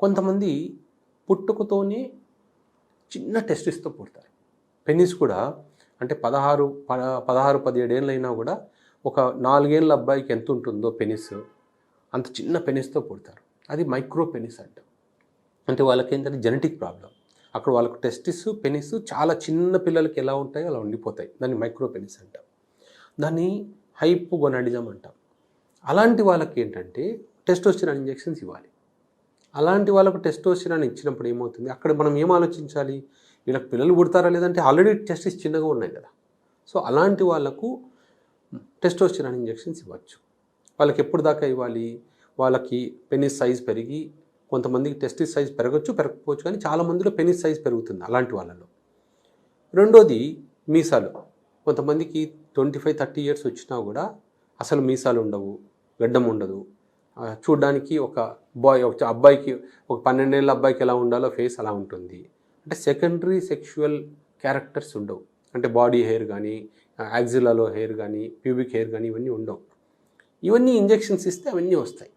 కొంతమంది పుట్టుకతోనే చిన్న టెస్టిస్తో పుడతారు. పెనిస్ కూడా అంటే 17 ఏళ్ళైనా కూడా ఒక 4 ఏళ్ళ అబ్బాయికి ఎంత ఉంటుందో పెనిస్, అంత చిన్న పెనిస్తో పుడతారు. అది మైక్రో పెనిస్ అంటాం. అంటే వాళ్ళకి ఏంటంటే జెనెటిక్ ప్రాబ్లం. అక్కడ వాళ్ళకు టెస్టిస్, పెనిస్ చాలా చిన్న పిల్లలకి ఎలా ఉంటాయో అలా ఉండిపోతాయి. దాన్ని మైక్రో పెనిస్ అంటాం. దాన్ని హైపోగొనాడిజం అంటాం. అలాంటి వాళ్ళకి ఏంటంటే టెస్టోస్టెరాన్ ఇంజెక్షన్స్ ఇవ్వాలి. అలాంటి వాళ్ళకు టెస్టోస్టెరాన్ ఇచ్చినప్పుడు ఏమవుతుంది, అక్కడ మనం ఏం ఆలోచించాలి, వీళ్ళకి పిల్లలు పుడతారా లేదంటే ఆల్రెడీ టెస్టిస్ చిన్నగా ఉన్నాయి కదా. సో అలాంటి వాళ్ళకు టెస్టోస్టెరాన్ ఇంజెక్షన్స్ ఇవ్వచ్చు. వాళ్ళకి ఎప్పుడు దాకా ఇవ్వాలి, వాళ్ళకి పెనిస్ సైజ్ పెరిగి, కొంతమందికి టెస్టిస్ సైజ్ పెరగకపోవచ్చు, కానీ చాలామందిలో పెనిస్ సైజ్ పెరుగుతుంది అలాంటి వాళ్ళలో. రెండోది మీసాలు. కొంతమందికి 25-30 ఇయర్స్ వచ్చినా కూడా అసలు మీసాలు ఉండవు, గడ్డం ఉండదు. చూడ్డానికి ఒక అబ్బాయికి, ఒక 12 ఏళ్ళ అబ్బాయికి ఎలా ఉండాలో ఫేస్ అలా ఉంటుంది. అంటే సెకండరీ సెక్షువల్ క్యారెక్టర్స్ ఉండవు. అంటే బాడీ హెయిర్ కానీ, యాక్సిలాలో హెయిర్ కానీ, ప్యూబిక్ హెయిర్ కానీ ఇవన్నీ ఉండవు. ఇవన్నీ ఇంజెక్షన్స్ ఇస్తే అవన్నీ వస్తాయి.